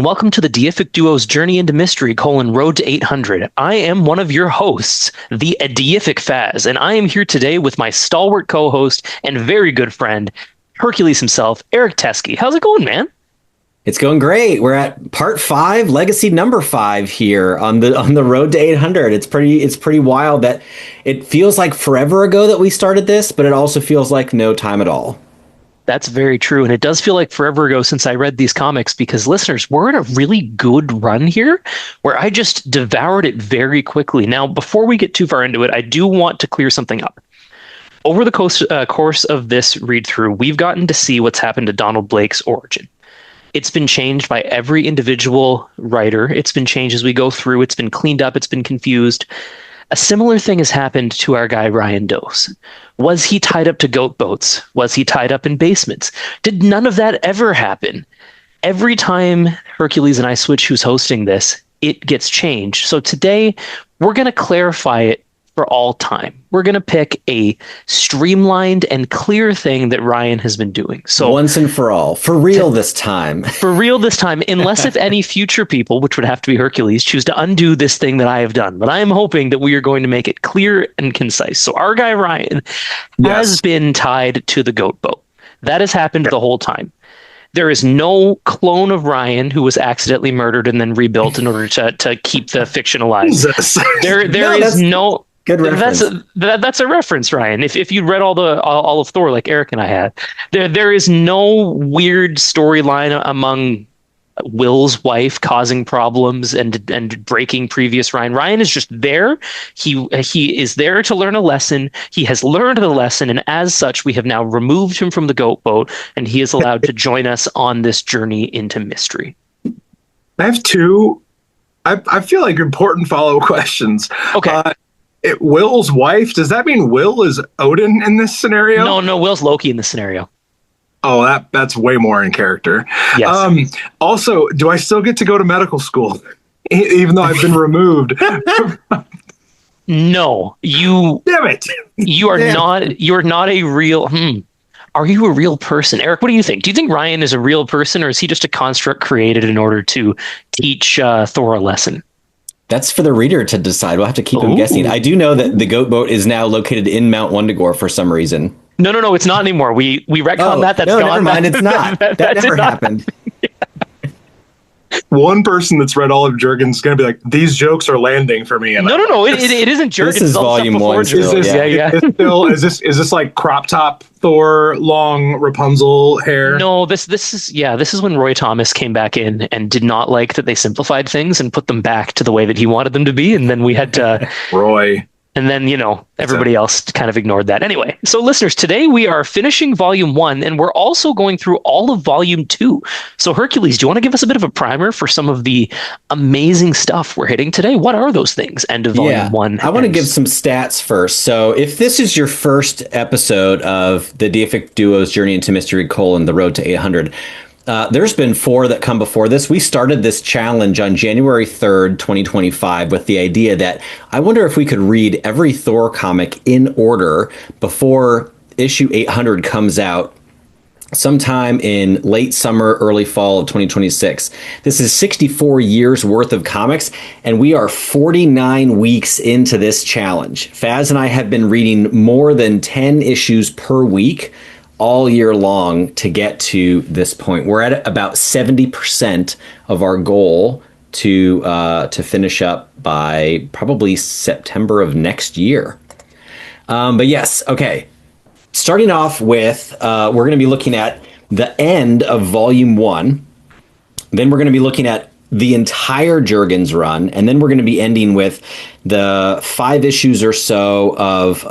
welcome to the Deific Duo's Journey into Mystery, Road to 800. I am one of your hosts, the Deific Faz, and I am here today with my stalwart co-host and very good friend, Hercules himself, Eric Teskey. How's it going, man? It's going great. We're at part 5, legacy number 5 here on the road to 800. It's pretty wild that it feels like forever ago that we started this, but it also feels like no time at all. That's very true. And it does feel like forever ago since I read these comics because, listeners, we're in a really good run here where I just devoured it very quickly. Now, before we get too far into it, I do want to clear something up. Over the course of this read-through, we've gotten to see what's happened to Donald Blake's origin. It's been changed by every individual writer. It's been changed as we go through. It's been cleaned up. It's been confused. A similar thing has happened to our guy, Ryan Dose. Was he tied up to goat boats? Was he tied up in basements? Did none of that ever happen? Every time Hercules and I switch who's hosting this, it gets changed. So today, we're going to clarify it for all time. We're going to pick a streamlined and clear thing that Ryan has been doing. So once and for all, for real this time. For real this time, unless if any future people, which would have to be Hercules, choose to undo this thing that I have done. But I am hoping that we are going to make it clear and concise. So our guy Ryan has been tied to the goat boat. That has happened the whole time. There is no clone of Ryan who was accidentally murdered and then rebuilt in order to keep the fiction alive. There is no. Good reference. That's a reference, Ryan. If you read all of Thor, like Eric and I had, there is no weird storyline among Will's wife causing problems and breaking previous Ryan. Ryan is just there. He is there to learn a lesson. He has learned the lesson, and as such, we have now removed him from the goat boat, and he is allowed to join us on this journey into mystery. I have two. I feel like important follow-up questions. Okay. Will's wife, does that mean Will is Odin in this scenario? No, Will's Loki in this scenario. Oh, that's way more in character. Yes. Also, do I still get to go to medical school, even though I've been removed? No, you. Damn it! You are not. You're not a real. Are you a real person, Eric? What do you think? Do you think Ryan is a real person, or is he just a construct created in order to teach Thor a lesson? That's for the reader to decide. We'll have to keep him guessing. I do know that the goat boat is now located in Mount Wundagore for some reason. No, it's not anymore. We retconned that. That's no, gone. Never mind. It's not. That never happened. One person that's read all of Jurgen's going to be like, these jokes are landing for me. And no. It isn't Jurgen. This is volume 1. Is this like crop top Thor, long Rapunzel hair? No, this is when Roy Thomas came back in and did not like that they simplified things and put them back to the way that he wanted them to be, and then we had to Roy. And then, everybody else kind of ignored that. Anyway, so listeners, today we are finishing Volume 1, and we're also going through all of Volume 2. So Hercules, do you want to give us a bit of a primer for some of the amazing stuff we're hitting today? What are those things? End of Volume 1. I want to give some stats first. So if this is your first episode of the Deific Duo's Journey into Mystery: The Road to 800, there's been 4 that come before this. We started this challenge on January 3rd, 2025, with the idea that I wonder if we could read every Thor comic in order before issue 800 comes out sometime in late summer, early fall of 2026. This is 64 years worth of comics, and we are 49 weeks into this challenge. Faz and I have been reading more than 10 issues per week all year long to get to this point. We're at about 70% of our goal to finish up by probably September of next year. But yes, okay. Starting off with, we're going to be looking at the end of Volume 1. Then we're going to be looking at the entire Jurgen's run, and then we're going to be ending with the 5 issues or so of,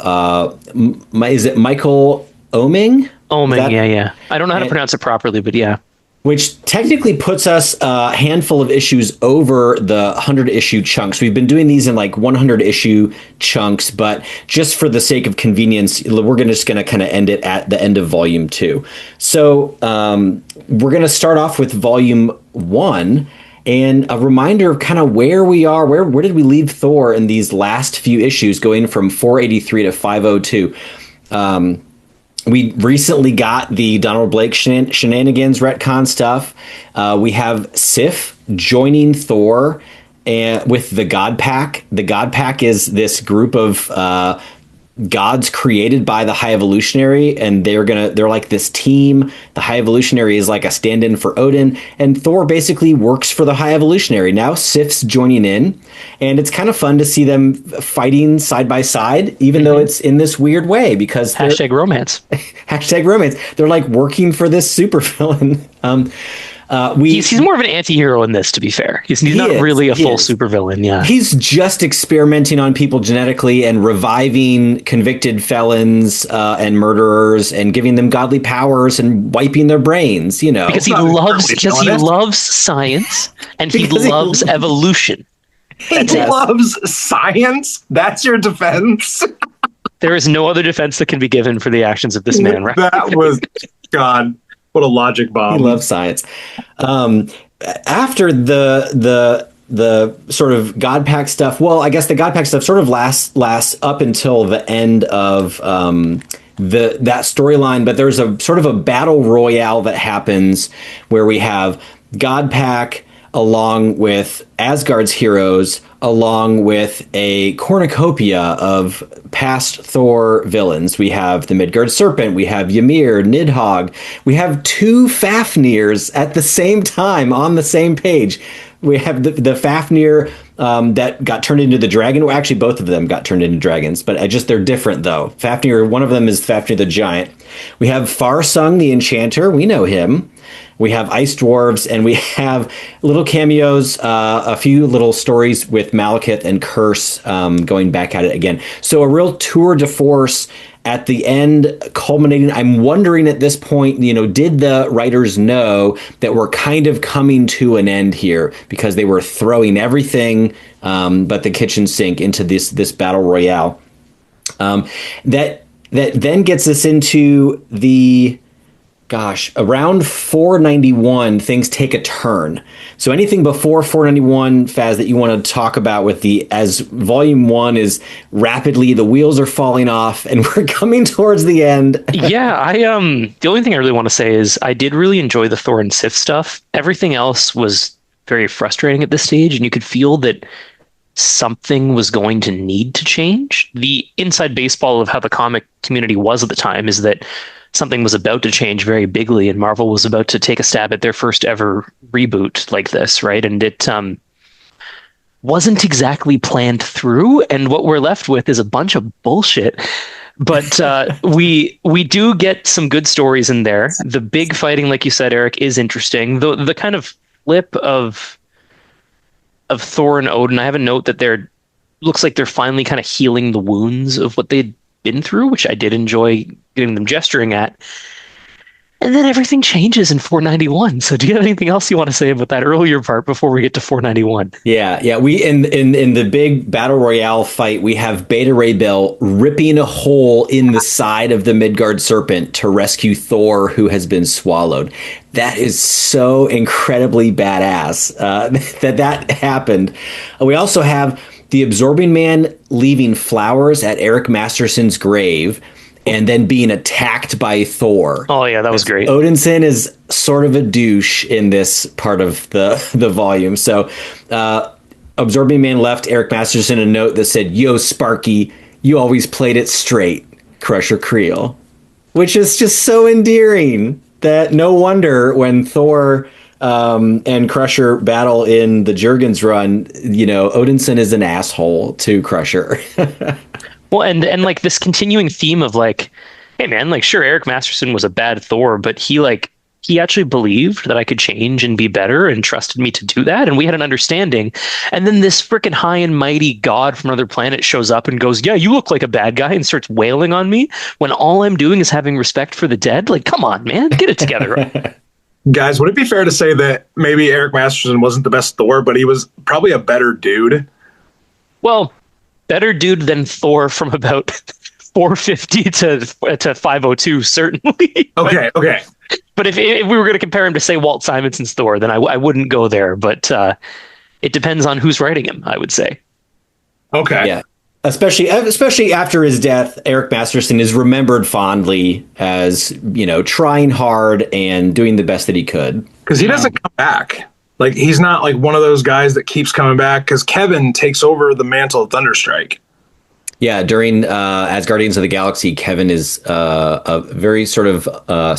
is it Michael Oeming? Yeah. I don't know how to pronounce it properly, but yeah. Which technically puts us a handful of issues over the 100-issue chunks. We've been doing these in like 100-issue chunks, but just for the sake of convenience, we're just going to kind of end it at the end of Volume 2. So we're going to start off with Volume 1, and a reminder of kind of where we are. Where did we leave Thor in these last few issues, going from 483 to 502? We recently got the Donald Blake shenanigans retcon stuff. We have Sif joining Thor and with the God Pack. The God Pack is this group of gods created by the High Evolutionary, and they're like this team. The High Evolutionary is like a stand-in for Odin, and Thor basically works for the High Evolutionary. Now Sif's joining in, and it's kind of fun to see them fighting side by side, even though it's in this weird way, because hashtag romance. Hashtag romance. They're like working for this supervillain. He's more of an anti-hero in this, to be fair. He's not really a full supervillain. Yeah, he's just experimenting on people genetically and reviving convicted felons and murderers and giving them godly powers and wiping their brains. You know, because he loves science and he loves evolution. He loves science. That's your defense. There is no other defense that can be given for the actions of this man. Right? That was God. What a logic bomb. He loves science. After the sort of God Pack stuff, well, I guess the God Pack stuff sort of lasts up until the end of that storyline, but there's a sort of a battle royale that happens where we have God Pack along with Asgard's heroes, along with a cornucopia of past Thor villains. We have the Midgard Serpent, we have Ymir, Nidhogg, we have two Fafnirs at the same time on the same page. We have the Fafnir that got turned into the dragon. Well, actually, both of them got turned into dragons, but they're different, though. Fafnir, one of them is Fafnir the Giant. We have Farsung the Enchanter. We know him. We have ice dwarves, and we have little cameos, a few little stories with Malekith and Curse going back at it again. So a real tour de force at the end, culminating. I'm wondering at this point, did the writers know that we're kind of coming to an end here because they were throwing everything but the kitchen sink into this battle royale? That then gets us into the... around 491, things take a turn. So anything before 491, Faz, that you want to talk about as volume 1 is rapidly, the wheels are falling off and we're coming towards the end. Yeah, the only thing I really want to say is I did really enjoy the Thor and Sif stuff. Everything else was very frustrating at this stage, and you could feel that something was going to need to change. The inside baseball of how the comic community was at the time is that something was about to change very bigly, and Marvel was about to take a stab at their first ever reboot like this, right? And it wasn't exactly planned through, and what we're left with is a bunch of bullshit. But we do get some good stories in there. The big fighting, like you said, Eric, is interesting. The kind of flip of Thor and Odin, I have a note that looks like they're finally kind of healing the wounds of what they'd been through, which I did enjoy getting them gesturing at. And then everything changes in 491. So do you have anything else you want to say about that earlier part before we get to 491? Yeah. We in the big battle royale fight, we have Beta Ray Bill ripping a hole in the side of the Midgard Serpent to rescue Thor, who has been swallowed. That is so incredibly badass that happened. We also have the Absorbing Man leaving flowers at Eric Masterson's grave and then being attacked by Thor. Oh, yeah, that was great. Odinson is sort of a douche in this part of the volume. So Absorbing Man left Eric Masterson a note that said, "Yo, Sparky, you always played it straight, Crusher Creel," which is just so endearing that no wonder when Thor and Crusher battle in the Jurgens run, Odinson is an asshole to Crusher. Well, and like this continuing theme of like, hey man, like sure, Eric Masterson was a bad Thor, but he actually believed that I could change and be better and trusted me to do that. And we had an understanding. And then this freaking high and mighty god from another planet shows up and goes, "Yeah, you look like a bad guy," and starts wailing on me when all I'm doing is having respect for the dead. Like, come on, man, get it together. Guys, would it be fair to say that maybe Eric Masterson wasn't the best Thor, but he was probably a better dude? Well, better dude than Thor from about 450 to 502, certainly. Okay. But if we were going to compare him to, say, Walt Simonson's Thor, then I wouldn't go there. But it depends on who's writing him, I would say. Okay. Yeah. Especially after his death, Eric Masterson is remembered fondly as, trying hard and doing the best that he could. Because he doesn't come back. Like, he's not like one of those guys that keeps coming back, because Kevin takes over the mantle of Thunderstrike. Yeah, during as Guardians of the Galaxy, Kevin is a very sort of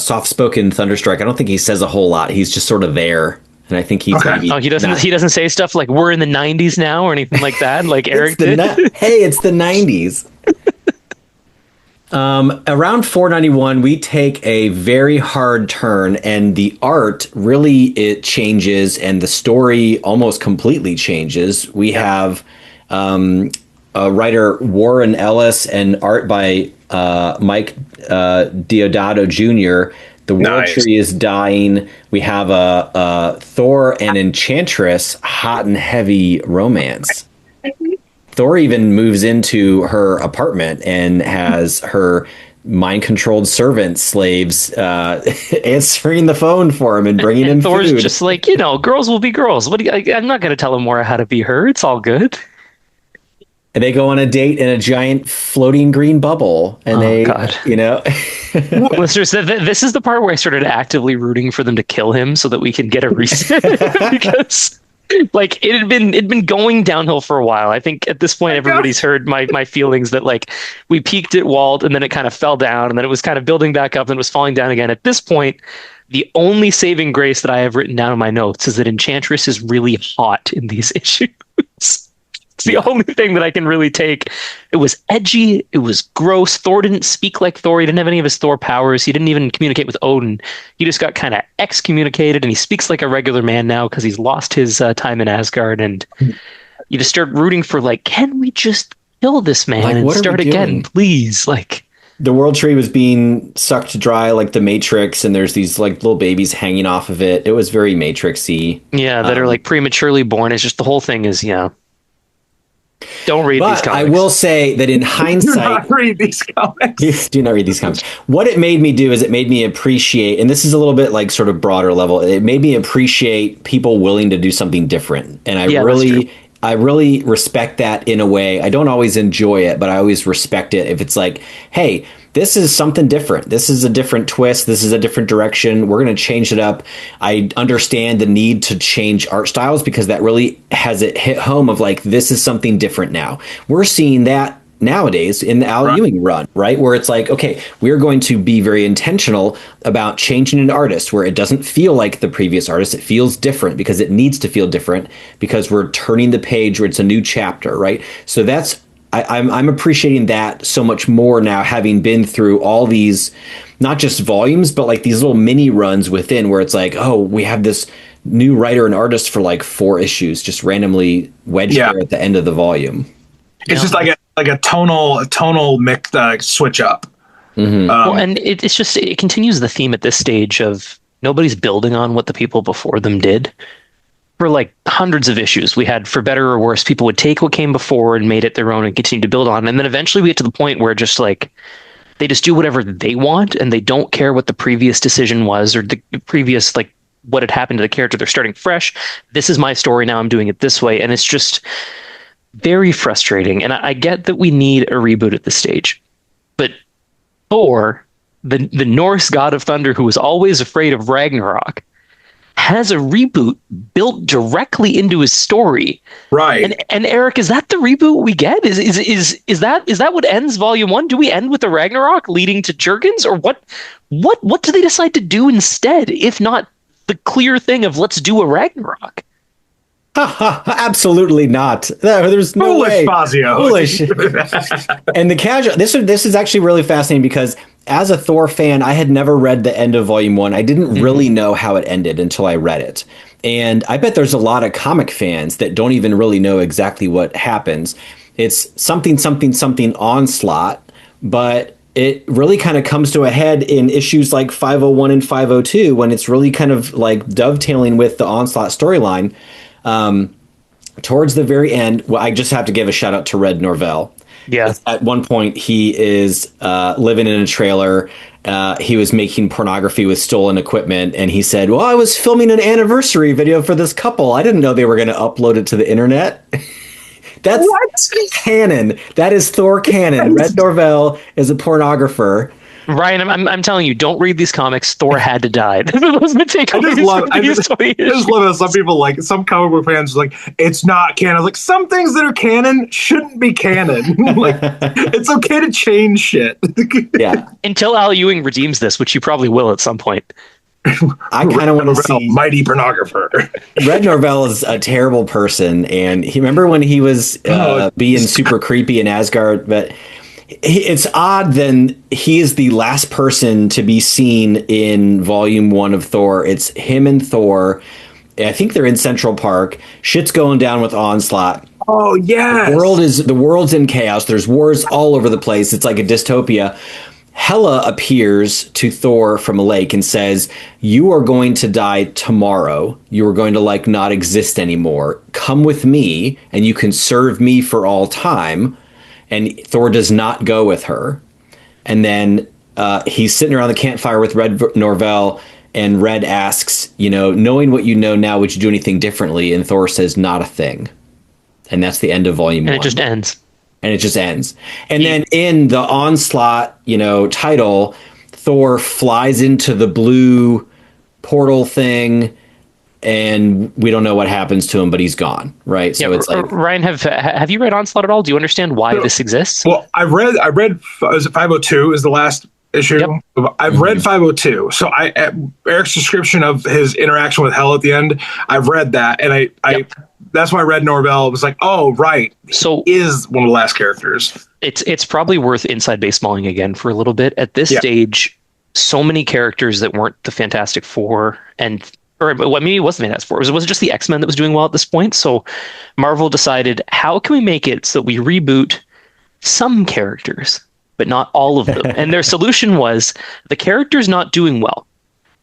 soft-spoken Thunderstrike. I don't think he says a whole lot. He's just sort of there. And I think he's maybe he doesn't say stuff like we're in the 90s now or anything like that, like Eric did. Hey, it's the 90s. Around 491, we take a very hard turn, and the art it changes, and the story almost completely changes. We have writer Warren Ellis and art by Mike Deodato Jr. The World Tree is dying. We have a Thor and Enchantress hot and heavy romance. Thor even moves into her apartment and has her mind-controlled servant slaves answering the phone for him and bringing him Thor's food. just like, girls will be girls. I'm not going to tell Amora how to be her. It's all good. And they go on a date in a giant floating green bubble. And God. Listeners, this is the part where I started actively rooting for them to kill him so that we can get a reset. Because it'd been going downhill for a while. I think at this point everybody's heard my feelings that we peaked at Walt and then it kind of fell down and then it was kind of building back up and it was falling down again. At this point, the only saving grace that I have written down in my notes is that Enchantress is really hot in these issues. It's the only thing that I can really take. It was edgy. It was gross. Thor didn't speak like Thor. He didn't have any of his Thor powers. He didn't even communicate with Odin. He just got kind of excommunicated, and he speaks like a regular man now because he's lost his time in Asgard. And you just start rooting for, can we just kill this man and start again, please? The World Tree was being sucked dry like the Matrix, and there's these little babies hanging off of it. It was very Matrix-y. Yeah, that are prematurely born. It's just the whole thing is, Don't read these comics. I will say that in hindsight, do not read these comics. Do not read these comics. What it made me do is it made me appreciate, and this is a little bit sort of broader level. It made me appreciate people willing to do something different, and I really respect that in a way. I don't always enjoy it, but I always respect it if it's hey, this is something different. This is a different twist. This is a different direction. We're going to change it up. I understand the need to change art styles because that really has it hit home of this is something different now. We're seeing that nowadays in the Al Ewing run, right? Where it's okay, we're going to be very intentional about changing an artist where it doesn't feel like the previous artist. It feels different because it needs to feel different because we're turning the page where it's a new chapter, right? So I'm appreciating that so much more now, having been through all these, not just volumes, but these little mini runs within where it's oh, we have this new writer and artist for 4 issues, just randomly wedged there at the end of the volume. It's just a tonal mix, switch up. Mm-hmm. And it continues the theme at this stage of nobody's building on what the people before them did. For hundreds of issues, we had, for better or worse, people would take what came before and made it their own and continue to build on. And then eventually we get to the point where just they just do whatever they want and they don't care what the previous decision was or the previous, what had happened to the character. They're starting fresh. This is my story now. I'm doing it this way. And it's just very frustrating. And I get that we need a reboot at this stage. But Thor, the Norse god of thunder who was always afraid of Ragnarok, has a reboot built directly into his story. Right. And Eric, is that the reboot we get? Is that what ends volume 1? Do we end with the Ragnarok leading to Jurgens, or what do they decide to do instead, if not the clear thing of let's do a Ragnarok? Absolutely not. There's no Foolish, way. Fazio. Foolish. And the casual. This is actually really fascinating because as a Thor fan, I had never read the end of Volume 1. I didn't really know how it ended until I read it. And I bet there's a lot of comic fans that don't even really know exactly what happens. It's something Onslaught, but it really kind of comes to a head in issues like 501 and 502 when it's really kind of dovetailing with the Onslaught storyline. Towards the very end, well, I just have to give a shout out to Red Norvell. Yeah. At one point, he is living in a trailer. He was making pornography with stolen equipment, and he said, "Well, I was filming an anniversary video for this couple. I didn't know they were going to upload it to the internet." That's What? canon. That is Thor canon. Red Norvell is a pornographer. Ryan, I'm telling you, don't read these comics. Thor had to die. Those are the takeaways I just love it. Some people like some comic book fans like it's not canon. Like some things that are canon shouldn't be canon. Like it's okay to change shit. Yeah. Until Al Ewing redeems this, which he probably will at some point. I kind of want to see mighty pornographer. Red Norvell is a terrible person, and remember when he was being super creepy in Asgard, but. It's odd then he is the last person to be seen in volume 1 of Thor. It's him and Thor. I think they're in Central Park. Shit's going down with Onslaught. Oh yeah. The world's in chaos. There's wars all over the place. It's like a dystopia. Hela appears to Thor from a lake and says, "You are going to die tomorrow. You are going to like not exist anymore. Come with me and you can serve me for all time." And Thor does not go with her. And then he's sitting around the campfire with Red Norvell, and Red asks, knowing what you know now, would you do anything differently? And Thor says, not a thing. And that's the end of volume 1. And it just ends. And then in the Onslaught, title, Thor flies into the blue portal thing, and we don't know what happens to him, but he's gone, right? So it's like, Ryan, have you read Onslaught at all? Do you understand why this exists? Well, I read. Was it 502? Is the last issue? Yep. I've read 502. So Eric's description of his interaction with Hell at the end, I've read that, and that's why Red Norvell was like, oh right, so he is one of the last characters. It's probably worth inside baseballing again for a little bit at this stage. So many characters that weren't the Fantastic Four or maybe it wasn't Fantastic Four. Was it just the X-Men that was doing well at this point? So Marvel decided, how can we make it so we reboot some characters, but not all of them? And their solution was, the characters not doing well,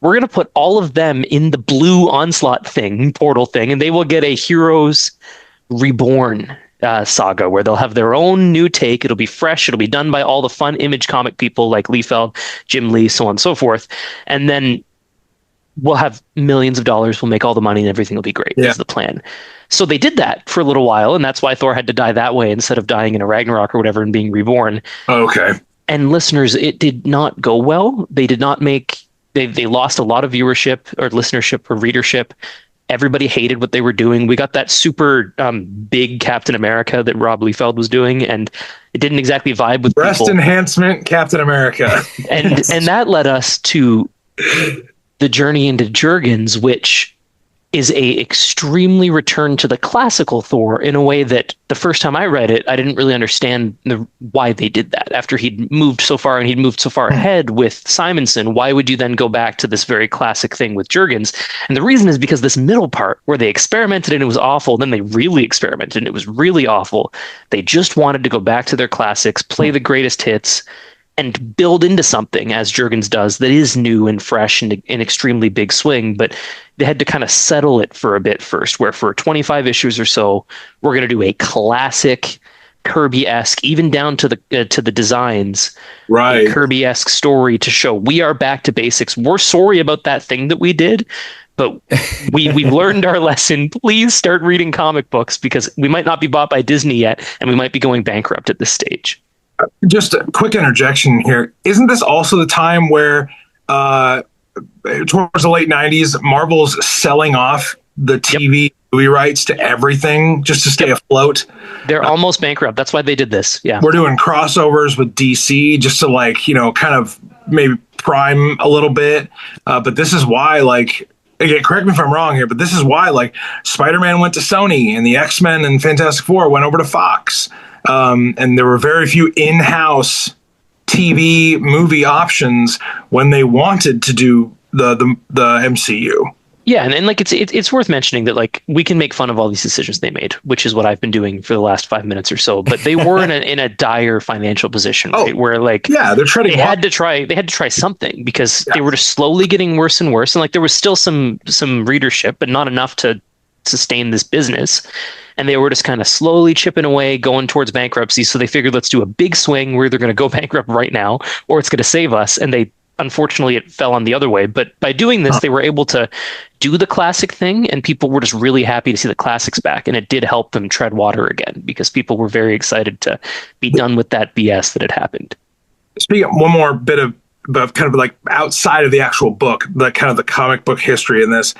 we're going to put all of them in the blue Onslaught portal thing, and they will get a Heroes Reborn saga where they'll have their own new take. It'll be fresh. It'll be done by all the fun Image comic people like Liefeld, Jim Lee, so on and so forth. And then we'll have millions of dollars, we'll make all the money, and everything will be great. Is the plan. So they did that for a little while, and that's why Thor had to die that way instead of dying in a Ragnarok or whatever and being reborn. Okay. And listeners, it did not go well. They did not make... They lost a lot of viewership or listenership or readership. Everybody hated what they were doing. We got that super big Captain America that Rob Liefeld was doing, and it didn't exactly vibe with breast people. Enhancement Captain America. and that led us to the journey into Jurgens, which is a extremely return to the classical Thor in a way that the first time I read it, I didn't really understand why they did that. After he'd moved so far and he'd moved so far ahead with Simonson, why would you then go back to this very classic thing with Jurgens? And the reason is because this middle part where they experimented and it was awful, then they really experimented and it was really awful. They just wanted to go back to their classics, play the greatest hits, and build into something, as Jurgens does, that is new and fresh and an extremely big swing. But they had to kind of settle it for a bit first, where for 25 issues or so, we're going to do a classic Kirby-esque, even down to the designs, right? Kirby-esque story to show we are back to basics. We're sorry about that thing that we did, but we learned our lesson. Please start reading comic books, because we might not be bought by Disney yet, and we might be going bankrupt at this stage. Just a quick interjection here. Isn't this also the time where towards the late 90s, Marvel's selling off the TV movie rights to everything just to stay afloat? They're almost bankrupt. That's why they did this. Yeah. We're doing crossovers with DC just to kind of maybe prime a little bit. But this is why, again, correct me if I'm wrong here, but this is why Spider-Man went to Sony and the X-Men and Fantastic Four went over to Fox. And there were very few in-house TV movie options when they wanted to do the MCU. Yeah, and it's worth mentioning that we can make fun of all these decisions they made, which is what I've been doing for the last 5 minutes or so. But they were in a dire financial position, right? Where they're trying. They had to try something, because they were just slowly getting worse and worse, and there was still some readership, but not enough to sustain this business. And they were just kind of slowly chipping away, going towards bankruptcy. So they figured, let's do a big swing. We're either going to go bankrupt right now, or it's going to save us. And they unfortunately it fell on the other way. But by doing this, they were able to do the classic thing, and people were just really happy to see the classics back. And it did help them tread water again, because people were very excited to be done with that BS that had happened. Speaking of one more bit of kind of like outside of the actual book, the kind of the comic book history in this,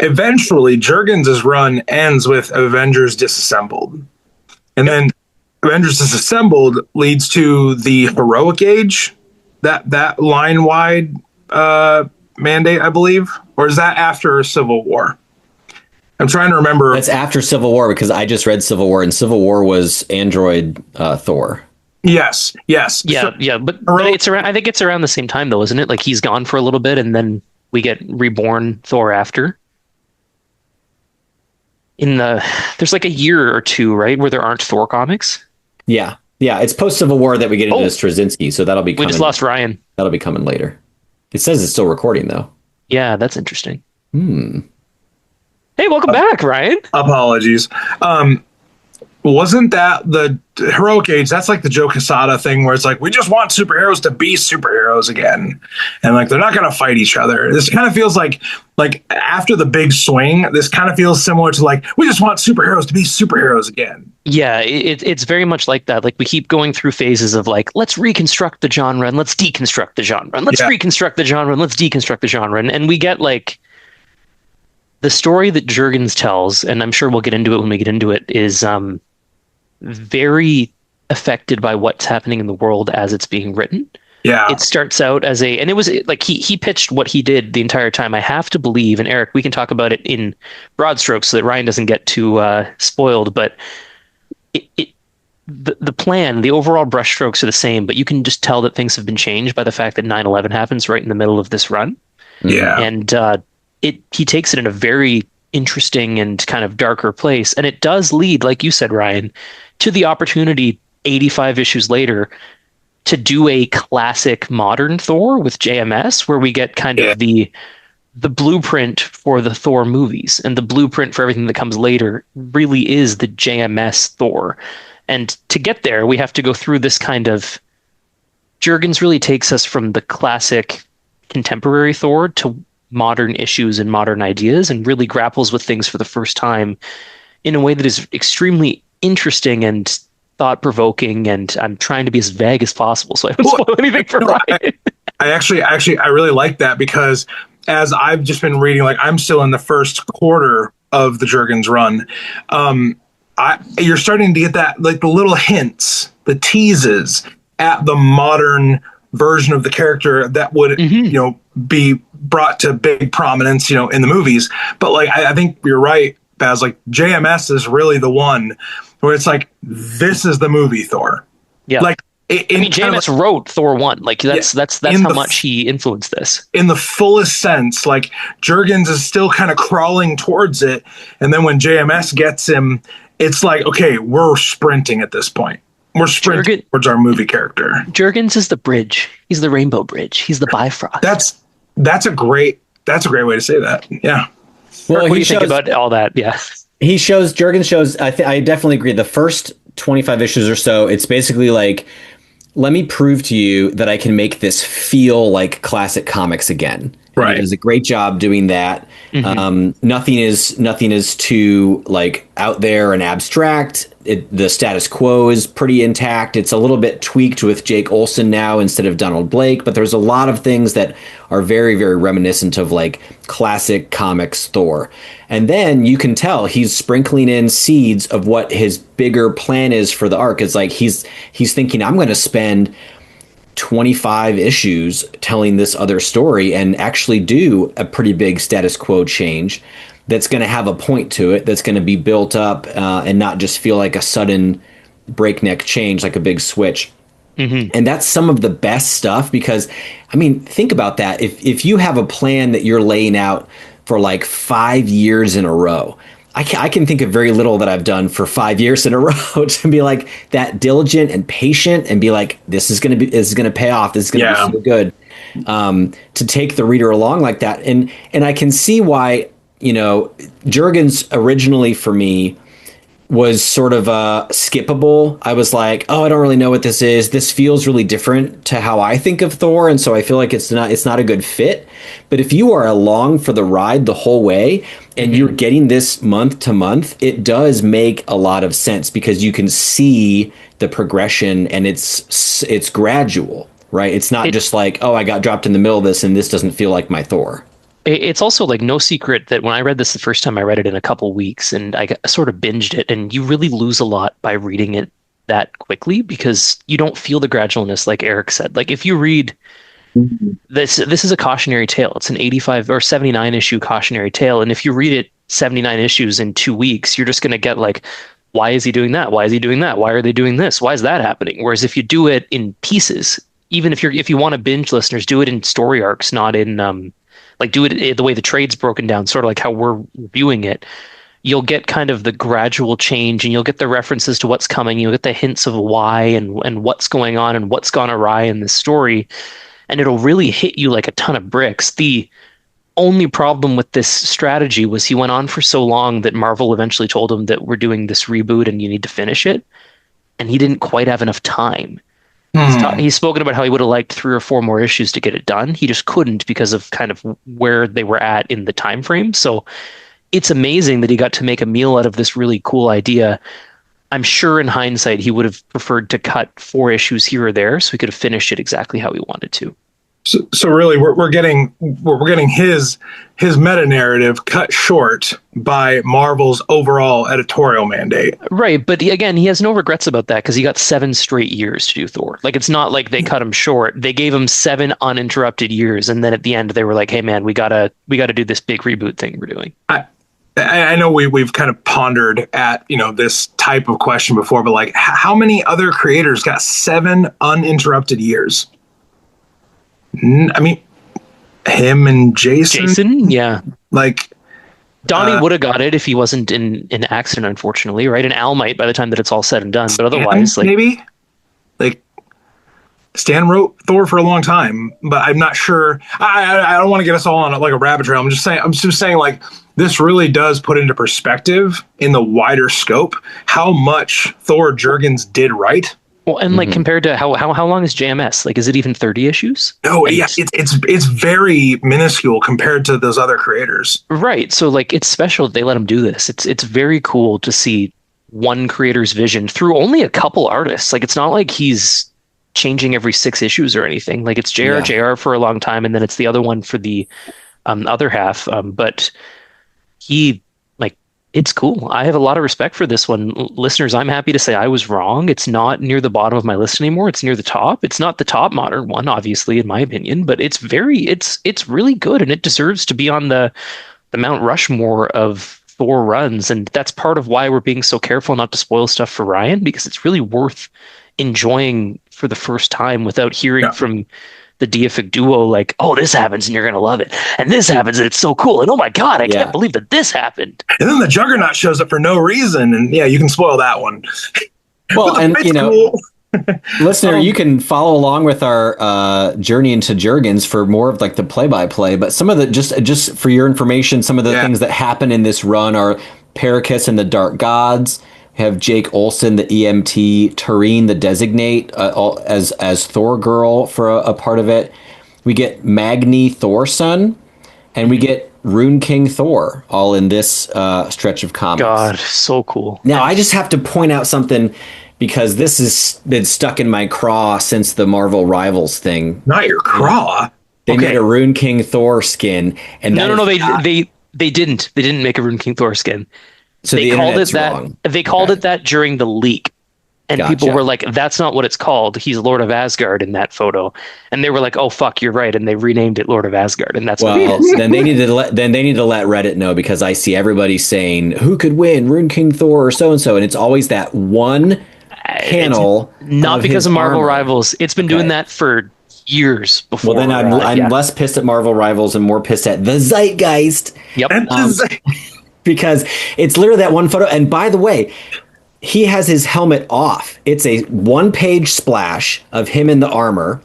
eventually Jurgens' run ends with Avengers Disassembled. And then Avengers Disassembled leads to the Heroic Age, that line-wide mandate, I believe. Or is that after Civil War? I'm trying to remember. That's after Civil War, because I just read Civil War, and Civil War was Android Thor. Yes. Yeah, but it's around. I think it's around the same time, though, isn't it? Like, he's gone for a little bit, and then we get reborn Thor after. There's like a year or two, right, where there aren't Thor comics. Yeah, it's post Civil War that we get into Straczynski, so that'll be coming. We just lost Ryan. That'll be coming later. It says it's still recording, though. Yeah, that's interesting. Hey, welcome back, Ryan. Apologies. Wasn't that the Heroic Age? That's like the Joe Quesada thing, where it's like, we just want superheroes to be superheroes again, and like they're not going to fight each other. This kind of feels like after the big swing, this kind of feels similar to like, we just want superheroes to be superheroes again. Yeah, it's very much like that. Like, we keep going through phases of like, let's reconstruct the genre and let's deconstruct the genre, and let's reconstruct the genre and let's deconstruct the genre, and we get like the story that Jurgens tells, and I'm sure we'll get into it when we get into it, is very affected by what's happening in the world as it's being written. Yeah. It starts out as and it was like he pitched what he did the entire time. I have to believe, and Eric, we can talk about it in broad strokes so that Ryan doesn't get too spoiled, but the plan, the overall brushstrokes are the same, but you can just tell that things have been changed by the fact that 9/11 happens right in the middle of this run. Yeah. And he takes it in a very interesting and kind of darker place. And it does lead, like you said, Ryan, to the opportunity 85 issues later to do a classic modern Thor with JMS, where we get kind of the blueprint for the Thor movies, and the blueprint for everything that comes later really is the JMS Thor. And to get there, we have to go through this kind of... Jurgens really takes us from the classic contemporary Thor to modern issues and modern ideas, and really grapples with things for the first time in a way that is extremely interesting and thought-provoking, and I'm trying to be as vague as possible so I don't spoil anything for Ryan. I really like that, because as I've just been reading, like, I'm still in the first quarter of the Jurgens run. You're starting to get that, like, the little hints, the teases at the modern version of the character that would, be brought to big prominence, in the movies. But like, I think you're right, Baz, like JMS is really the one where it's like, this is the movie Thor. Yeah. Like, JMS wrote Thor 1. Like, that's how much he influenced this. In the fullest sense, like, Jurgens is still kind of crawling towards it. And then when JMS gets him, it's like, okay, we're sprinting at this point. We're sprinting towards our movie character. Jurgens is the bridge. He's the rainbow bridge. He's the Bifrost. That's a great way to say that. Yeah. Well, what do you think about all that? Yeah. Jurgens shows, I definitely agree. The first 25 issues or so, it's basically like, let me prove to you that I can make this feel like classic comics again. Right. He does a great job doing that. Nothing is too like out there and abstract. The status quo is pretty intact. It's a little bit tweaked with Jake Olsen now instead of Donald Blake, but there's a lot of things that are very, very reminiscent of like classic comics Thor. And then you can tell he's sprinkling in seeds of what his bigger plan is for the arc. It's like he's thinking, I'm going to spend 25 issues telling this other story and actually do a pretty big status quo change that's going to have a point to it, that's going to be built up and not just feel like a sudden breakneck change, like a big switch. And that's some of the best stuff, because, I mean, think about that. If you have a plan that you're laying out for like 5 years in a row, I can think of very little that I've done for 5 years in a row to be like that diligent and patient and be like, this is going to pay off. This is going to be so good, to take the reader along like that. And I can see why, Jurgens originally for me, was sort of skippable. I was like, oh, I don't really know what this is. This feels really different to how I think of Thor, and so I feel like it's not a good fit. But if you are along for the ride the whole way and you're getting this month to month, it does make a lot of sense because you can see the progression and it's gradual, right? It's not just like, oh, I got dropped in the middle of this and this doesn't feel like my Thor. It's also like no secret that when I read this the first time, I read it in a couple weeks and sort of binged it, and you really lose a lot by reading it that quickly because you don't feel the gradualness, like Eric said. Like if you read this is a cautionary tale. It's an 85 or 79 issue cautionary tale, and if you read it 79 issues in 2 weeks, you're just going to get like, why is he doing that? Why is he doing that? Why are they doing this? Why is that happening? Whereas if you do it in pieces, even if you want to binge, listeners, do it in story arcs, not in like do it the way the trade's broken down, sort of like how we're viewing it. You'll get kind of the gradual change, and you'll get the references to what's coming. You'll get the hints of why and what's going on and what's gone awry in this story, and it'll really hit you like a ton of bricks. The only problem with this strategy was he went on for so long that Marvel eventually told him that we're doing this reboot and you need to finish it, and he didn't quite have enough time. He's spoken about how he would have liked 3 or 4 more issues to get it done. He just couldn't because of kind of where they were at in the time frame. So it's amazing that he got to make a meal out of this really cool idea. I'm sure in hindsight he would have preferred to cut 4 issues here or there so he could have finished it exactly how he wanted to. So really, we're getting his meta narrative cut short by Marvel's overall editorial mandate. Right, but again, he has no regrets about that because he got 7 straight years to do Thor. Like it's not like they cut him short; they gave him 7 uninterrupted years, and then at the end they were like, "Hey, man, we gotta do this big reboot thing we're doing." I know we've kind of pondered at this type of question before, but like, how many other creators got 7 uninterrupted years? I mean, him and Jason, yeah. Like Donnie would have got it if he wasn't in an accident, unfortunately, right? And Al might by the time that it's all said and done, but otherwise, like maybe, like Stan wrote Thor for a long time, but I'm not sure. I don't want to get us all on like a rabbit trail. I'm just saying, like this really does put into perspective in the wider scope how much Thor Jurgens did right. Well, and like compared to how long is JMS? Like, is it even 30 issues? No, yeah, it's very minuscule compared to those other creators. Right. So like, it's special that they let him do this. It's very cool to see one creator's vision through only a couple artists. Like, it's not like he's changing every 6 issues or anything. Like, it's JR for a long time, and then it's the other one for the other half. But he. It's cool. I have a lot of respect for this one. Listeners, I'm happy to say I was wrong. It's not near the bottom of my list anymore. It's near the top. It's not the top modern one, obviously, in my opinion, but it's really good, and it deserves to be on the Mount Rushmore of Thor runs. And that's part of why we're being so careful not to spoil stuff for Ryan, because it's really worth enjoying for the first time without hearing from the Deific duo, like, oh, this happens and you're going to love it. And this happens and it's so cool. And oh my God, I can't believe that this happened. And then the Juggernaut shows up for no reason. And yeah, you can spoil that one. Well, and cool. Listener, you can follow along with our journey into Jurgens for more of like the play-by-play. But some of the, just for your information, some of the things that happen in this run are Paracus and the Dark Gods. Have Jake Olsen, the EMT, Tareen, the Designate, as Thor Girl for a part of it. We get Magni Thorson, and we get Rune King Thor, all in this stretch of comics. God, so cool. Now, I just have to point out something, because this has been stuck in my craw since the Marvel Rivals thing. Not your craw? They made a Rune King Thor skin. And no, they didn't. They didn't make a Rune King Thor skin. So they called it that. Wrong. They called it that during the leak, and people were like, "That's not what it's called. He's Lord of Asgard in that photo." And they were like, "Oh fuck, you're right." And they renamed it Lord of Asgard, and that's what it is. then they need to let Reddit know, because I see everybody saying, "Who could win, Rune King Thor or so and so?" And it's always that one panel. It's not because of Marvel Rivals. It's been doing that for years before. Well, then I'm less pissed at Marvel Rivals and more pissed at the zeitgeist. Yep. Because it's literally that one photo. And by the way, he has his helmet off. It's a 1-page splash of him in the armor.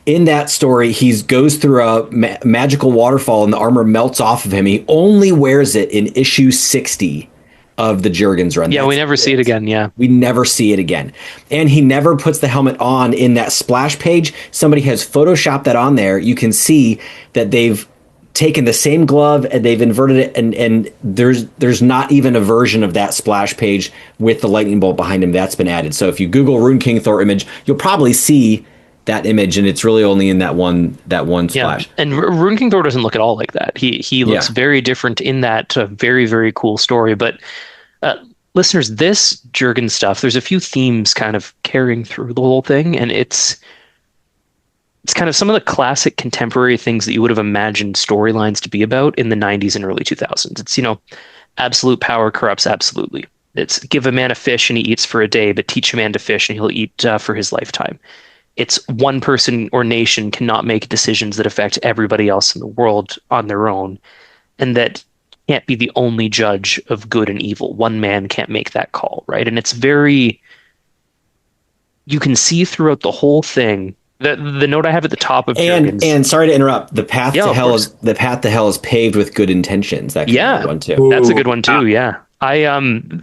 In that story, he goes through a magical waterfall and the armor melts off of him. He only wears it in issue 60 of the Jurgens run. Yeah, we never see it again. Yeah. We never see it again. And he never puts the helmet on in that splash page. Somebody has photoshopped that on there. You can see that they've taken the same glove and they've inverted it, and there's not even a version of that splash page with the lightning bolt behind him that's been added. So if you Google Rune King Thor image, you'll probably see that image, and it's really only in that one splash. Yeah. And Rune King Thor doesn't look at all like that. He looks very different in that very, very cool story. But listeners, this Jurgen stuff, there's a few themes kind of carrying through the whole thing, and it's kind of some of the classic contemporary things that you would have imagined storylines to be about in the 90s and early 2000s. It's, absolute power corrupts absolutely. It's give a man a fish and he eats for a day, but teach a man to fish and he'll eat for his lifetime. It's one person or nation cannot make decisions that affect everybody else in the world on their own, and that can't be the only judge of good and evil. One man can't make that call, right? And it's very, you can see throughout the whole thing. The note I have at the top of Jurgens, and sorry to interrupt, the path to hell is paved with good intentions. That could be a good one too. That's a good one too. Yeah, the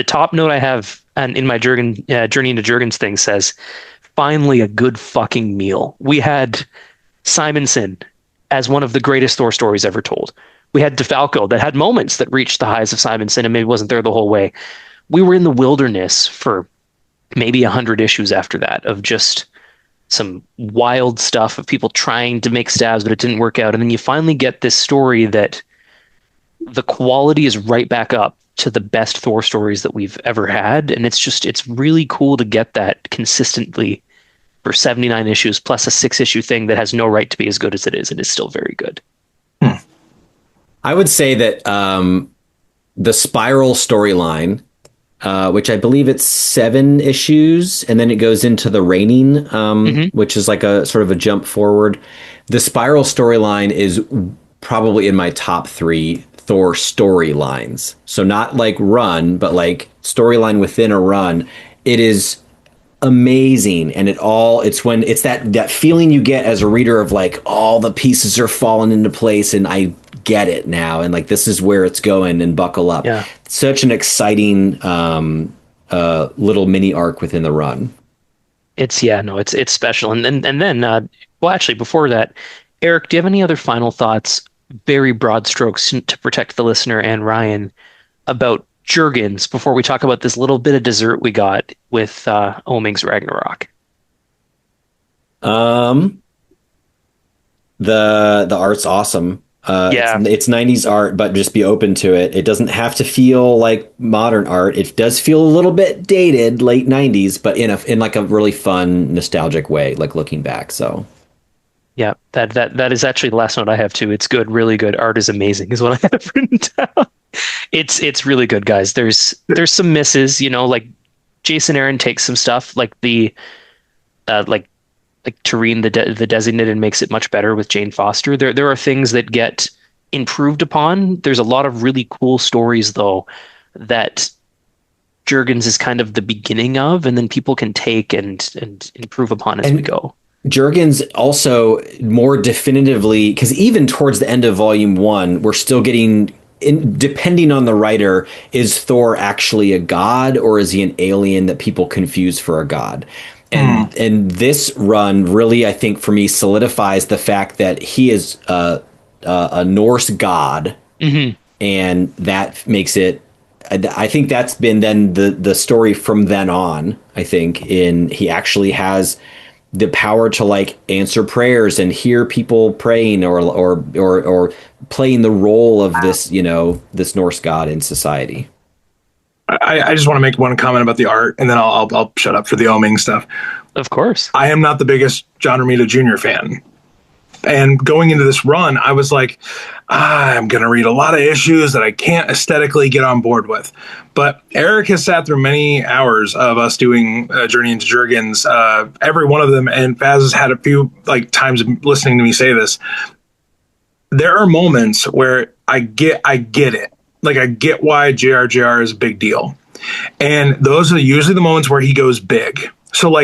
top note I have and in my Journey into Jurgens thing says, finally a good fucking meal. We had Simonson as one of the greatest Thor stories ever told. We had DeFalco that had moments that reached the highs of Simonson and maybe wasn't there the whole way. We were in the wilderness for maybe 100 issues after that of just some wild stuff of people trying to make stabs, but it didn't work out. And then you finally get this story that the quality is right back up to the best Thor stories that we've ever had. And it's really cool to get that consistently for 79 issues plus a 6-issue thing that has no right to be as good as it is. It is still very good. I would say that the Spiral storyline, which I believe it's 7 issues, and then it goes into the Reigning, which is like a sort of a jump forward. The Spiral storyline is probably in my top 3 Thor storylines. So not like run, but like storyline within a run. It is amazing, and it's when it's that feeling you get as a reader of like all the pieces are falling into place, and I get it now, and like this is where it's going, and buckle up. Yeah. Such an exciting little mini arc within the run. It's special. And then well, actually before that, Eric, do you have any other final thoughts, very broad strokes to protect the listener and Ryan, about Jurgens before we talk about this little bit of dessert we got with Oming's Ragnarok? The art's awesome. It's 90s art, but just be open to it. It doesn't have to feel like modern art. It does feel a little bit dated, late 90s, but in like a really fun, nostalgic way, like looking back. So yeah, that is actually the last note I have too. It's good, really good. Art is amazing is what I have written down. It's really good, guys. There's some misses, like Jason Aaron takes some stuff like the like Tareen the Designated makes it much better with Jane Foster. There are things that get improved upon. There's a lot of really cool stories though that Jurgens is kind of the beginning of, and then people can take and improve upon as we go. Jurgens also more definitively, because even towards the end of volume 1, we're still getting, depending on the writer, is Thor actually a god or is he an alien that people confuse for a god? And this run really, I think, for me, solidifies the fact that he is a Norse god, and that makes it. I think that's been then the story from then on. I think he actually has the power to like answer prayers and hear people praying or playing the role of this, this Norse god in society. I just want to make one comment about the art, and then I'll shut up for the Oming stuff. Of course. I am not the biggest John Romita Jr. fan. And going into this run, I was like, I'm going to read a lot of issues that I can't aesthetically get on board with. But Eric has sat through many hours of us doing Journey into Jurgens, every one of them, and Faz has had a few times listening to me say this. There are moments where I get it. Like, I get why JRJR is a big deal. And those are usually the moments where he goes big. So,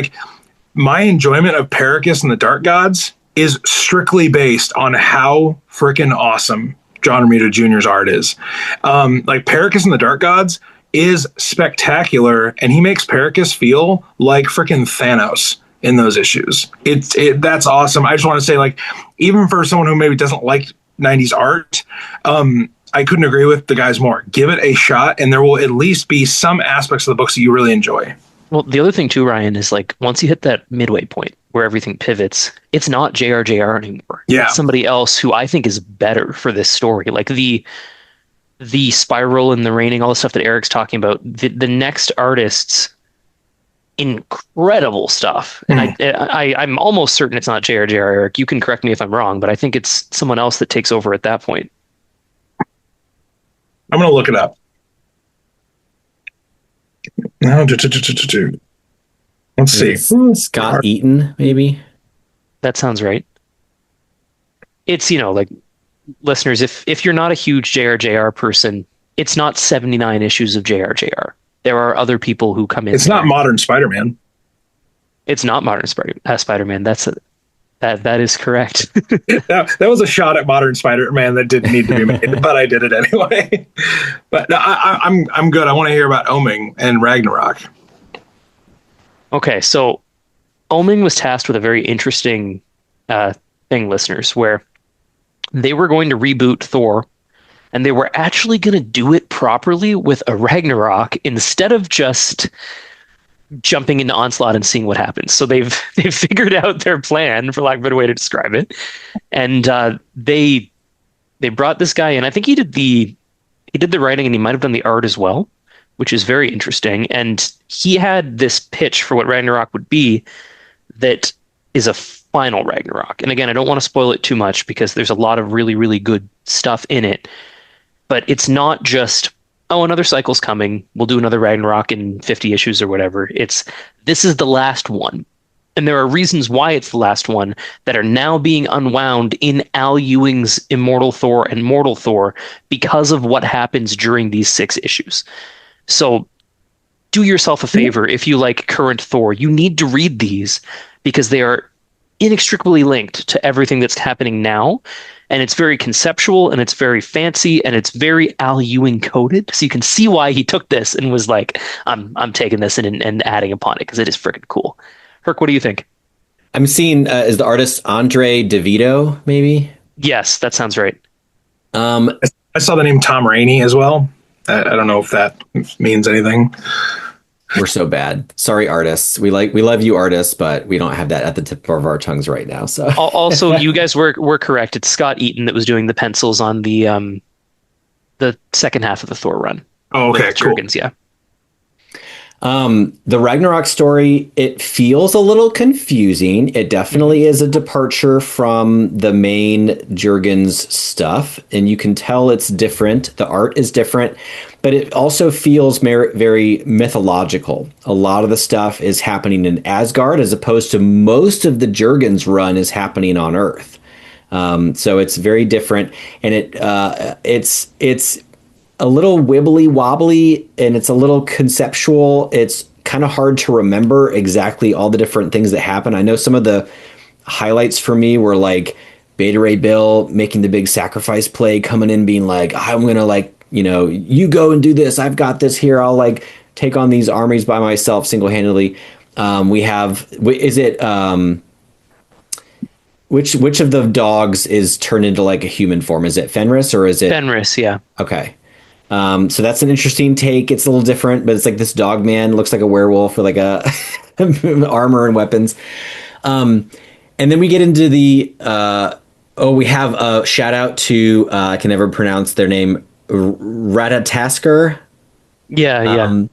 my enjoyment of Pericus and the Dark Gods is strictly based on how freaking awesome John Romita Jr.'s art is. Like Pericus and the Dark Gods is spectacular, and he makes Pericus feel like freaking Thanos in those issues. That's awesome. I just want to say, like, even for someone who maybe doesn't like 90s art, I couldn't agree with the guys more. Give it a shot, and there will at least be some aspects of the books that you really enjoy. Well, the other thing too, Ryan, is like once you hit that midway point where everything pivots, it's not JRJR anymore. Yeah. It's somebody else who I think is better for this story. Like the spiral and the raining, all the stuff that Eric's talking about, the next artist's incredible stuff. And I'm almost certain it's not JRJR, Eric. You can correct me if I'm wrong, but I think it's someone else that takes over at that point. I'm going to look it up. No, let's see. Scott Eaton, maybe. That sounds right. It's, like, listeners, if you're not a huge JRJR person, it's not 79 issues of JRJR. There are other people who come in. It's not Modern Spider-Man. It's not Modern Spider-Man. That is correct. that was a shot at Modern Spider-Man that didn't need to be made, but I did it anyway. But no, I'm good. I want to hear about Oming and Ragnarok. Okay, so Oming was tasked with a very interesting thing, listeners, where they were going to reboot Thor, and they were actually going to do it properly with a Ragnarok instead of just jumping into Onslaught and seeing what happens. So they've figured out their plan, for lack of a better way to describe it, and they brought this guy in. I think he did the writing, and he might have done the art as well, which is very interesting. And he had this pitch for what Ragnarok would be that is a final Ragnarok. And again, I don't want to spoil it too much because there's a lot of really, really good stuff in it. But it's not just, oh, another cycle's coming, we'll do another Ragnarok in 50 issues or whatever. This is the last one. And there are reasons why it's the last one that are now being unwound in Al Ewing's Immortal Thor and Mortal Thor because of what happens during these 6 issues. So do yourself a favor. If you like current Thor, you need to read these because they are inextricably linked to everything that's happening now. And it's very conceptual, and it's very fancy, and it's very Al Ewing coded. So you can see why he took this and was like, I'm taking this and adding upon it because it is freaking cool. Herc, what do you think? I'm seeing, is the artist Andre DeVito, maybe? Yes, that sounds right. I saw the name Tom Rainey as well. I don't know if that means anything. We're so bad. Sorry, artists. We love you, artists, but we don't have that at the tip of our tongues right now. So also, you guys were correct. It's Scott Eaton that was doing the pencils on the second half of the Thor run. Oh, okay, cool. Jurgens, yeah. The Ragnarok story, it feels a little confusing. It definitely is a departure from the main Jurgens stuff, and you can tell it's different. The art is different, but it also feels very mythological. A lot of the stuff is happening in Asgard, as opposed to most of the Jurgens run is happening on Earth. So it's very different, and it's a little wibbly wobbly, and it's a little conceptual. It's kind of hard to remember exactly all the different things that happen. I know some of the highlights for me were like Beta Ray Bill making the big sacrifice play, coming in being like, I'm going to you go and do this. I've got this here. I'll take on these armies by myself single-handedly. We have, is it, which of the dogs is turned into like a human form? Is it Fenris or is it? Fenris, yeah. Okay. So that's an interesting take. It's a little different, but it's like this dog man looks like a werewolf with like a armor and weapons. And then we get into the, we have a shout out to, I can never pronounce their name, Ratatasker. Yeah.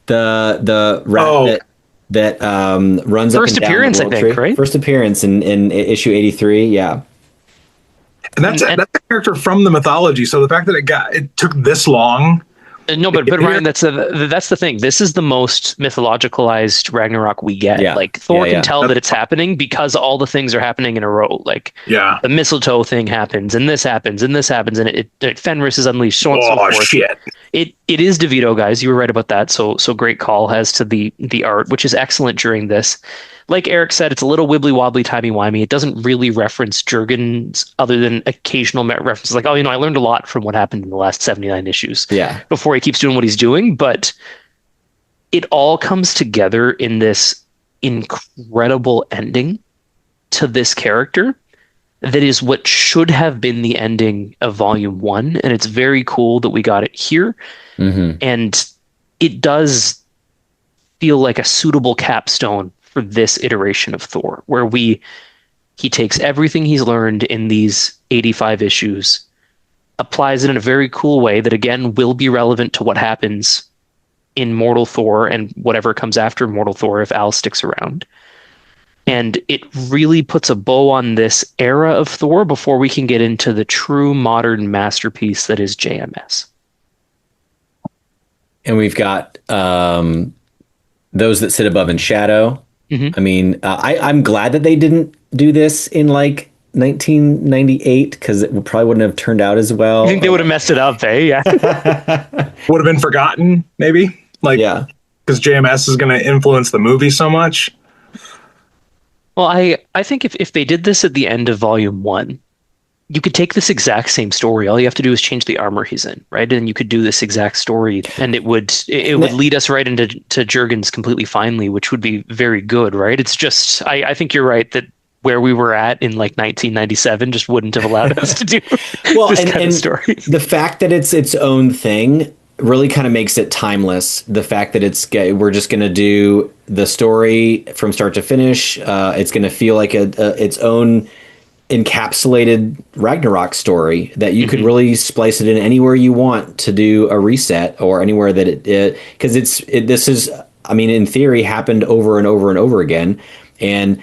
The rat that runs first up and appearance, down the I think, tree. right? First appearance in issue 83. Yeah. And that's a character from the mythology. So the fact that it took this long. No, but Ryan, that's the thing. This is the most mythologicalized Ragnarok we get. Yeah. Like Thor can tell that it's happening because all the things are happening in a row. Like the mistletoe thing happens, and this happens, and this happens, and it Fenris is unleashed. So on and so forth. Shit! It is DeVito, guys. You were right about that. So great call as to the art, which is excellent during this. Like Eric said, it's a little wibbly wobbly, timey wimey. It doesn't really reference Jurgens other than occasional references, like, oh, I learned a lot from what happened in the last 79 issues. Yeah. Before he keeps doing what he's doing, but it all comes together in this incredible ending to this character that is what should have been the ending of Volume 1, and it's very cool that we got it here. And it does feel like a suitable capstone for this iteration of Thor, where he takes everything he's learned in these 85 issues, applies it in a very cool way that, again, will be relevant to what happens in Mortal Thor and whatever comes after Mortal Thor if Al sticks around. And it really puts a bow on this era of Thor before we can get into the true modern masterpiece that is JMS. And we've got Those That Sit Above in Shadow. I mean, I'm glad that they didn't do this in like 1998 because it probably wouldn't have turned out as well. I think they would have messed it up, eh? Yeah. Would have been forgotten, maybe. Like, yeah. Because JMS is going to influence the movie so much. Well, I think if they did this at the end of Volume 1, you could take this exact same story. All you have to do is change the armor he's in, right? And you could do this exact story, and it would lead us right into Jurgens completely finally, which would be very good, right? It's just I think you're right that where we were at in like 1997 just wouldn't have allowed us to do this kind of story. The fact that it's its own thing really kind of makes it timeless. The fact that we're just going to do the story from start to finish. It's going to feel like its own encapsulated Ragnarok story that you could really splice it in anywhere you want to do a reset, or anywhere that because this is, I mean, in theory, happened over and over and over again. And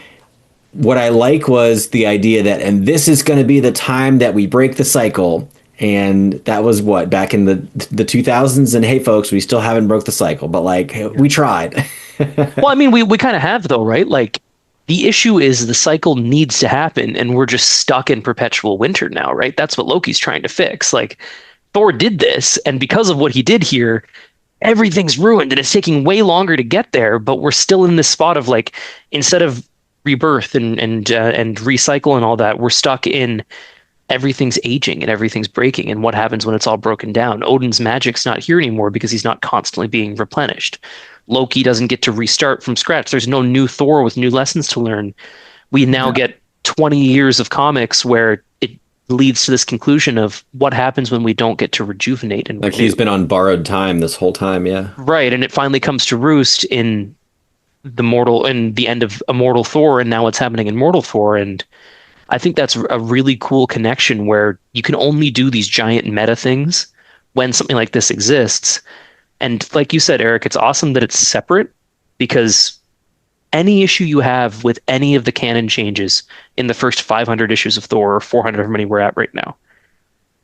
what I like was the idea that, and this is going to be the time that we break the cycle. And that was what, back in the 2000s, and hey folks, we still haven't broke the cycle, but like we tried. Well, I mean, we kind of have though, right? Like the issue is the cycle needs to happen and we're just stuck in perpetual winter now, right? That's what Loki's trying to fix. Like Thor did this, and because of what he did here, everything's ruined and it's taking way longer to get there, but we're still in this spot of like, instead of rebirth and recycle and all that, we're stuck in everything's aging and everything's breaking, and what happens when it's all broken down. Odin's magic's not here anymore because he's not constantly being replenished. Loki doesn't get to restart from scratch. There's no new Thor with new lessons to learn. We now get 20 years of comics where it leads to this conclusion of what happens when we don't get to rejuvenate and like renew. He's been on borrowed time this whole time. Yeah, right. And it finally comes to roost in the end of Immortal Thor, and now it's happening in Mortal Thor. And I think that's a really cool connection where you can only do these giant meta things when something like this exists. And like you said, Eric, it's awesome that it's separate, because any issue you have with any of the canon changes in the first 500 issues of Thor, or 400, how many we're at right now,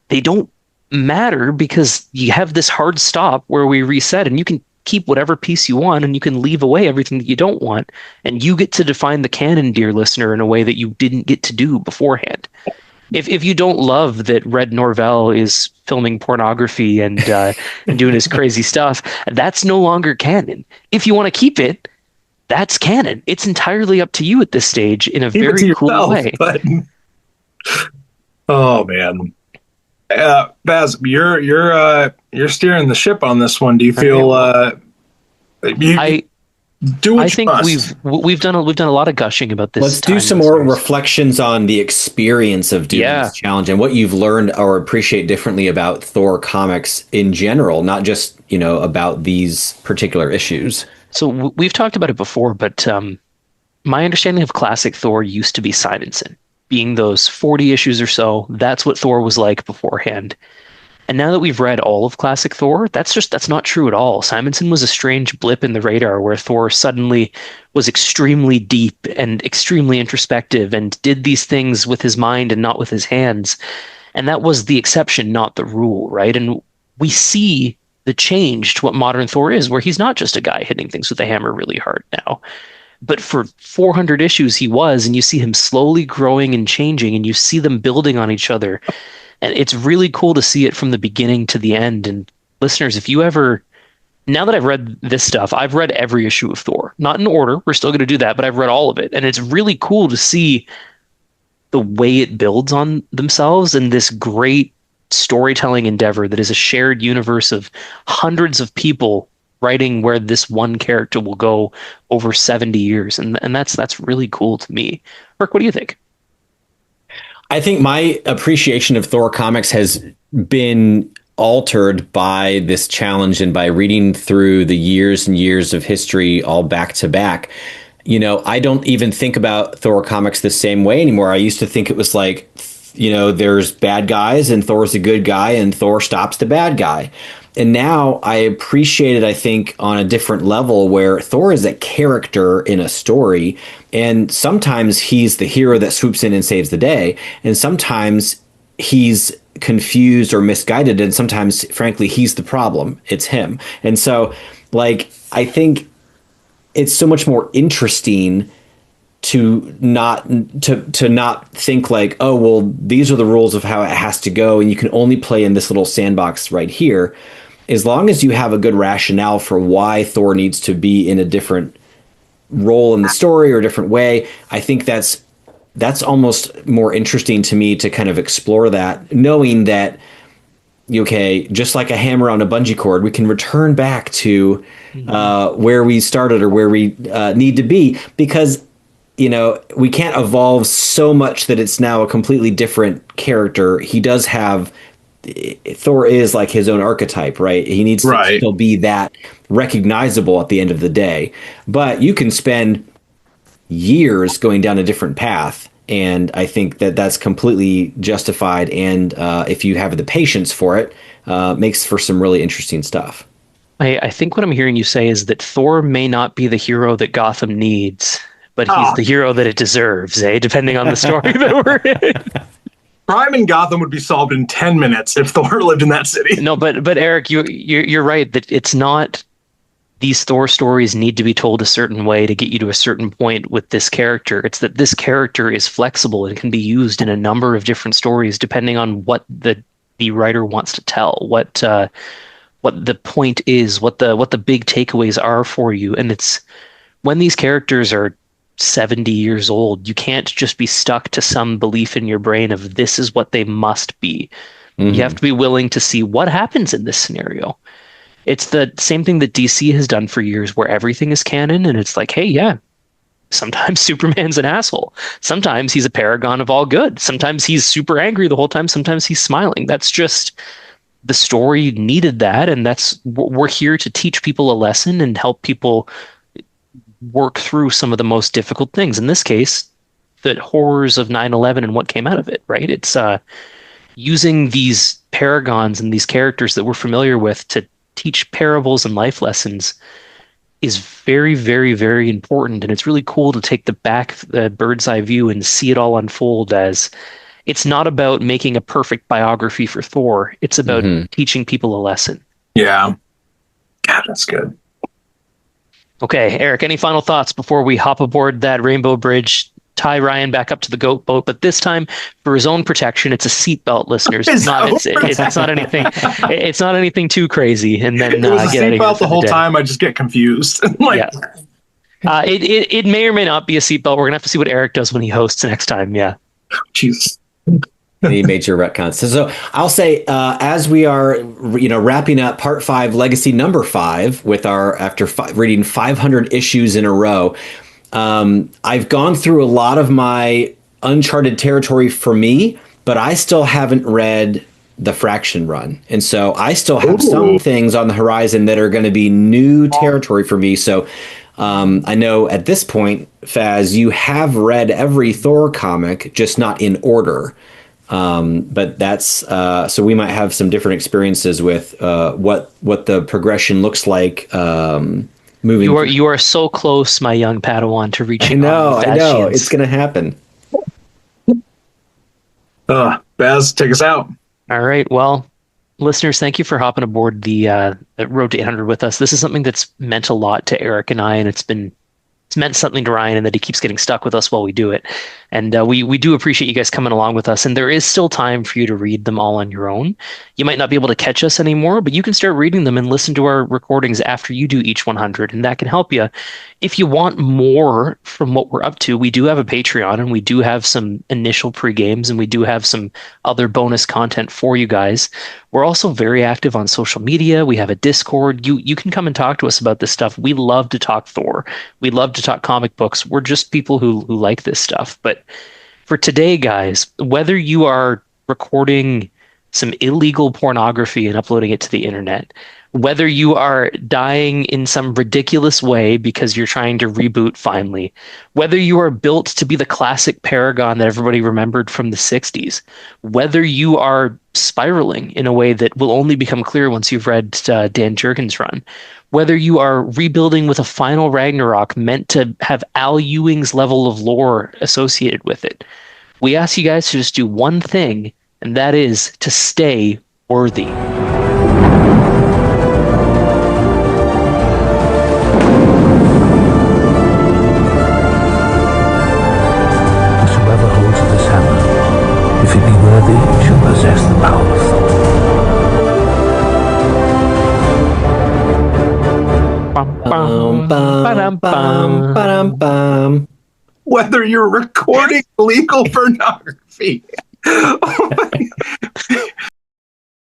they don't matter because you have this hard stop where we reset, and you can keep whatever piece you want and you can leave away everything that you don't want, and you get to define the canon, dear listener, in a way that you didn't get to do beforehand. If you don't love that Red Norvell is filming pornography and doing his crazy stuff, that's no longer canon. If you want to keep it, that's canon. It's entirely up to you at this stage in a very cool way. But... oh man, Baz, you're steering the ship on this one. Do you feel? I think we've done a lot of gushing about this. Let's do some more reflections on the experience of doing this challenge and what you've learned or appreciate differently about Thor comics in general, not just about these particular issues. So we've talked about it before, but my understanding of classic Thor used to be Simonson, being those 40 issues or so. That's what Thor was like beforehand. And now that we've read all of classic Thor, that's not true at all. Simonson was a strange blip in the radar where Thor suddenly was extremely deep and extremely introspective and did these things with his mind and not with his hands. And that was the exception, not the rule, right? And we see the change to what modern Thor is, where he's not just a guy hitting things with a hammer really hard now. But for 400 issues he was, and you see him slowly growing and changing, and you see them building on each other. And it's really cool to see it from the beginning to the end. And listeners, if you ever, now that I've read this stuff, I've read every issue of Thor. Not in order. We're still going to do that, but I've read all of it. And it's really cool to see the way it builds on themselves and this great storytelling endeavor that is a shared universe of hundreds of people writing where this one character will go over 70 years. And that's really cool to me. Rick, what do you think? I think my appreciation of Thor comics has been altered by this challenge and by reading through the years and years of history all back to back. You know, I don't even think about Thor comics the same way anymore. I used to think it was like, you know, there's bad guys and Thor's a good guy and Thor stops the bad guy. And now I appreciate it, I think, on a different level where Thor is a character in a story. And sometimes he's the hero that swoops in and saves the day. And sometimes he's confused or misguided. And sometimes, frankly, he's the problem. It's him. And so, like, I think it's so much more interesting to not think like, oh, well, these are the rules of how it has to go, and you can only play in this little sandbox right here. As long as you have a good rationale for why Thor needs to be in a different role in the story or a different way, I think that's almost more interesting to me to kind of explore that, knowing that, okay, just like a hammer on a bungee cord, we can return back to where we started or where we need to be, because, you know, we can't evolve so much that it's now a completely different character. He does have, Thor is like his own archetype, right? He needs to still be that recognizable at the end of the day. But you can spend years going down a different path, and I think that that's completely justified. And if you have the patience for it, makes for some really interesting stuff. I think what I'm hearing you say is that Thor may not be the hero that Gotham needs, but he's the hero that it deserves, depending on the story that we're in. Crime in Gotham would be solved in 10 minutes if Thor lived in that city. No, but Eric, you're right that it's not, these Thor stories need to be told a certain way to get you to a certain point with this character. It's that this character is flexible and can be used in a number of different stories depending on what the writer wants to tell, what the point is, what the big takeaways are for you. And it's when these characters are 70 years old, you can't just be stuck to some belief in your brain of this is what they must be. Mm-hmm. You have to be willing to see what happens in this scenario. It's the same thing that DC has done for years, where everything is canon, and it's like, hey, yeah, sometimes Superman's an asshole. Sometimes he's a paragon of all good. Sometimes he's super angry the whole time. Sometimes he's smiling. That's just, the story needed that, and we're here to teach people a lesson and help people work through some of the most difficult things. In this case, the horrors of 9/11 and what came out of it, right? It's using these paragons and these characters that we're familiar with to teach parables and life lessons is very, very, very important. And it's really cool to take the bird's eye view and see it all unfold as it's not about making a perfect biography for Thor. It's about teaching people a lesson. Yeah. God, that's good. Okay, Eric, any final thoughts before we hop aboard that rainbow bridge, tie Ryan back up to the goat boat, but this time for his own protection? It's a seatbelt, listeners. It's not anything. It's not anything too crazy. And then it was a seatbelt the whole time. I just get confused. It may or may not be a seatbelt. We're gonna have to see what Eric does when he hosts next time. Yeah. Jesus. Any major retcons. So I'll say, as we are, wrapping up part 5, legacy number 5, with after reading 500 issues in a row, I've gone through a lot of my uncharted territory for me, but I still haven't read the Fraction run. And so I still have some things on the horizon that are going to be new territory for me. So I know at this point, Faz, you have read every Thor comic, just not in order. But that's so we might have some different experiences with what the progression looks like moving. You are so close, my young Padawan, to reaching. I know it's going to happen. Baz, take us out. All right. Well, listeners, thank you for hopping aboard the Road to 800 with us. This is something that's meant a lot to Eric and I, and it's been it's meant something to Ryan and that he keeps getting stuck with us while we do it. And we do appreciate you guys coming along with us. And there is still time for you to read them all on your own. You might not be able to catch us anymore, but you can start reading them and listen to our recordings after you do each 100. And that can help you. If you want more from what we're up to, we do have a Patreon and we do have some initial pre-games and we do have some other bonus content for you guys. We're also very active on social media. We have a Discord. You can come and talk to us about this stuff. We love to talk Thor. We love to talk comic books. We're just people who like this stuff. But for today, guys, whether you are recording some illegal pornography and uploading it to the internet, whether you are dying in some ridiculous way because you're trying to reboot finally, whether you are built to be the classic paragon that everybody remembered from the 60s, whether you are spiraling in a way that will only become clear once you've read Dan Jurgen's run, whether you are rebuilding with a final Ragnarok meant to have Al Ewing's level of lore associated with it, we ask you guys to just do one thing, and that is to stay worthy. Whosoever holds this hammer, if it be worthy, shall possess the power of Thor. Whether you're recording illegal pornography. Oh